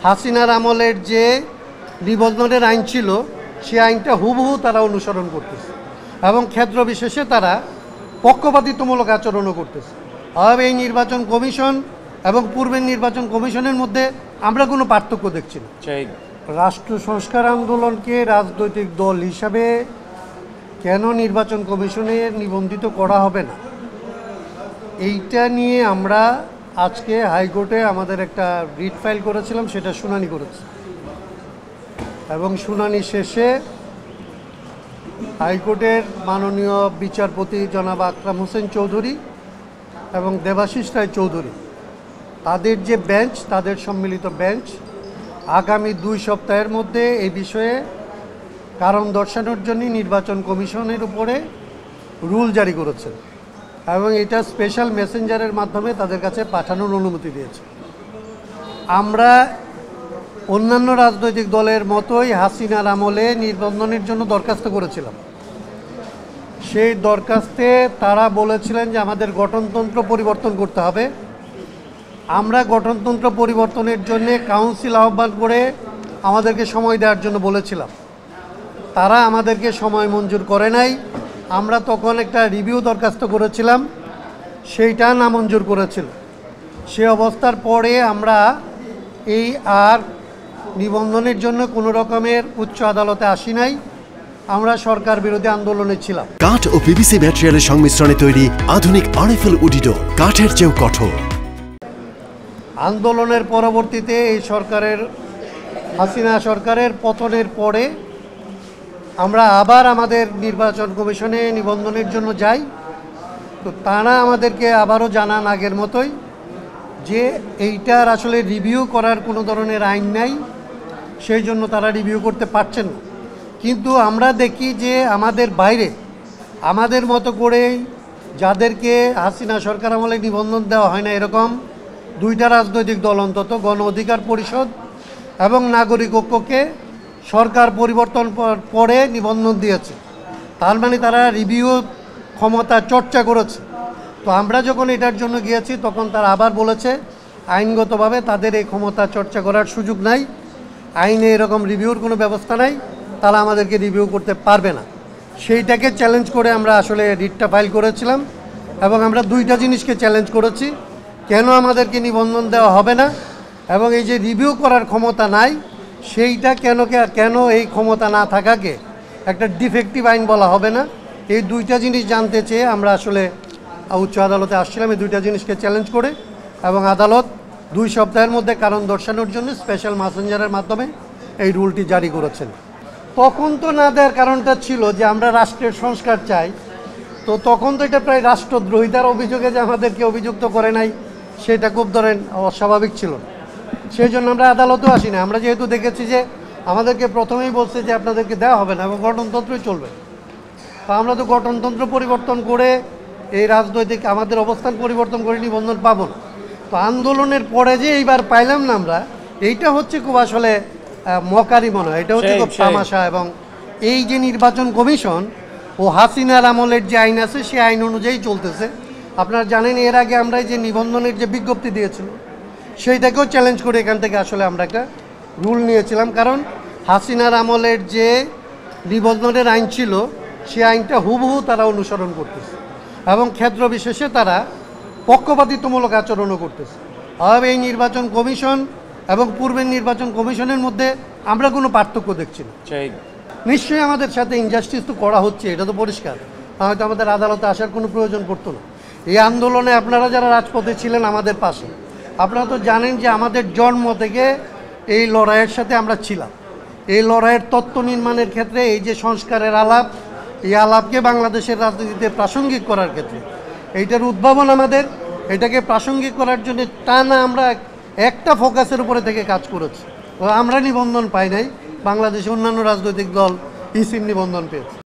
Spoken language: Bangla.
হাসিনার আমলের যে নিবন্ধনের আইন ছিল সেই আইনটা হুবহু তারা অনুসরণ করতেছে এবং ক্ষেত্র বিশেষে তারা পক্ষপাতিত্বমূলক আচরণও করতেছে। আর এই নির্বাচন কমিশন এবং পূর্বের নির্বাচন কমিশনের মধ্যে আমরা কোনো পার্থক্য দেখছি না। রাষ্ট্র সংস্কার আন্দোলনকে রাজনৈতিক দল হিসাবে কেন নির্বাচন কমিশনে নিবন্ধিত করা হবে না, এইটা নিয়ে আমরা আজকে হাইকোর্টে আমাদের একটা রিট ফাইল করেছিলাম, সেটা শুনানি করেছি এবং শুনানি শেষে হাইকোর্টের মাননীয় বিচারপতি জনাব আকরাম হোসেন চৌধুরী এবং দেবাশিস রায় চৌধুরী তাদের যে বেঞ্চ, তাদের সম্মিলিত বেঞ্চ আগামী 2 সপ্তাহের মধ্যে এই বিষয়ে কারণ দর্শানোর জন্য নির্বাচন কমিশনের উপরে রুল জারি করেছেন এবং এটা স্পেশাল মেসেঞ্জারের মাধ্যমে তাদের কাছে পাঠানোর অনুমতি দিয়েছে। আমরা অন্যান্য রাজনৈতিক দলের মতোই হাসিনার আমলে নিবন্ধনের জন্য দরখাস্ত করেছিলাম। সেই দরখাস্তে তারা বলেছিলেন যে আমাদের গঠনতন্ত্র পরিবর্তন করতে হবে। আমরা গঠনতন্ত্র পরিবর্তনের জন্য কাউন্সিল আহ্বান করে আমাদেরকে সময় দেওয়ার জন্য বলেছিলাম, তারা আমাদেরকে সময় মঞ্জুর করে নাই। আমরা তখন একটা রিভিউ দরখাস্ত করেছিলাম, সেইটা নামঞ্জুর করেছিল। সে অবস্থার পরে আমরা এই আর নিবন্ধনের জন্য কোনো রকমের উচ্চ আদালতে আসি নাই, আমরা সরকার বিরোধী আন্দোলনে ছিলাম। কাঠ ও পিভিসি ম্যাটেরিয়ালের সংমিশ্রণে তৈরি আধুনিক আরএফএল উডিডো, কাঠের চেয়েও কঠোর। আন্দোলনের পরবর্তীতে এই সরকারের, হাসিনা সরকারের পতনের পরে আমরা আবার আমাদের নির্বাচন কমিশনে নিবন্ধনের জন্য যাই। তো তারা আমাদেরকে আবারও জানান আগের মতোই যে এইটার আসলে রিভিউ করার কোনো ধরনের আইন নাই, সেই জন্য তারা রিভিউ করতে পারছেন না। কিন্তু আমরা দেখি যে আমাদের বাইরে আমাদের মতো করেই যাদেরকে হাসিনা সরকার আমলে নিবন্ধন দেওয়া হয় না, এরকম 2টা রাজনৈতিক দল অন্তত গণ অধিকার পরিষদ এবং নাগরিক ঐক্যকে সরকার পরিবর্তন পরে নিবন্ধন দিয়েছে। তার মানে তারা রিভিউ ক্ষমতা চর্চা করেছে। তো আমরা যখন এটার জন্য গিয়েছি তখন তারা আবার বলেছে আইনগতভাবে তাদের এই ক্ষমতা চর্চা করার সুযোগ নাই, আইনে এরকম রিভিউর কোনো ব্যবস্থা নাই, তারা আমাদেরকে রিভিউ করতে পারবে না। সেইটাকে চ্যালেঞ্জ করে আমরা আসলে রিটটা ফাইল করেছিলাম এবং আমরা 2টা জিনিসকে চ্যালেঞ্জ করেছি, কেন আমাদেরকে নিবন্ধন দেওয়া হবে না এবং এই যে রিভিউ করার ক্ষমতা নাই সেইটা কেন এই ক্ষমতা না থাকাকে একটা ডিফেক্টিভ আইন বলা হবে না। এই 2টা জিনিস জানতে চেয়ে আমরা আসলে উচ্চ আদালতে আসছিলাম এই 2টা জিনিসকে চ্যালেঞ্জ করে, এবং আদালত 2 সপ্তাহের মধ্যে কারণ দর্শানোর জন্য স্পেশাল মেসেঞ্জারের মাধ্যমে এই রুলটি জারি করেছেন। তখন তো না দেওয়ার কারণটা ছিল যে আমরা রাষ্ট্রের সংস্কার চাই, তো তখন তো এটা প্রায় রাষ্ট্রদ্রোহিতার অভিযোগে যে আমাদেরকে অভিযুক্ত করে নাই, সেটা খুব ধরেন অস্বাভাবিক ছিল না। সেই জন্য আমরা আদালতেও আসি না। আমরা যেহেতু দেখেছি যে আমাদেরকে প্রথমেই বলছে যে আপনাদেরকে দেওয়া হবে না এবং গঠনতন্ত্রই চলবে, তা আমরা তো গঠনতন্ত্র পরিবর্তন করে এই রাজনৈতিক আমাদের অবস্থান পরিবর্তন করে নিবন্ধন পাবো না। তো আন্দোলনের পরে যে এইবার পাইলাম না আমরা, এইটা হচ্ছে খুব আসলে মকারি মনে হয়, এটা হচ্ছে খুব তামাশা। এবং এই যে নির্বাচন কমিশন ও হাসিনার আমলের যে আইন আছে সেই আইন অনুযায়ী চলতেছে। আপনারা জানেন এর আগে আমরা যে নিবন্ধনের যে বিজ্ঞপ্তি দিয়েছিল সেইটাকেও চ্যালেঞ্জ করে এখান থেকে আসলে আমরা একটা রুল নিয়েছিলাম, কারণ হাসিনার আমলের যে নিবন্ধনের আইন ছিল সেই আইনটা হুবহু তারা অনুসরণ করতেছে এবং ক্ষেত্র বিশেষে তারা পক্ষপাতিত্বমূলক আচরণও করতেছে। আর এই নির্বাচন কমিশন এবং পূর্বের নির্বাচন কমিশনের মধ্যে আমরা কোনো পার্থক্য দেখছি না। নিশ্চয়ই আমাদের সাথে ইনজাস্টিস তো করা হচ্ছে, এটা তো পরিষ্কার, হয়তো আমাদের আদালতে আসার কোনো প্রয়োজন পড়তো না। এই আন্দোলনে আপনারা যারা রাজপথে ছিলেন আমাদের পাশে, আপনারা তো জানেন যে আমাদের জন্ম থেকে এই লড়াইয়ের সাথে আমরা ছিলাম। এই লড়াইয়ের তত্ত্ব নির্মাণের ক্ষেত্রে এই যে সংস্কারের আলাপ, এই আলাপকে বাংলাদেশের রাজনীতিতে প্রাসঙ্গিক করার ক্ষেত্রে এইটার উদ্ভাবন আমাদের, এটাকে প্রাসঙ্গিক করার জন্য টানা আমরা একটা ফোকাসের উপরে থেকে কাজ করেছি। আমরা নিবন্ধন পাই নাই, বাংলাদেশে অন্যান্য রাজনৈতিক দল ইসিম নিবন্ধন পেয়েছে।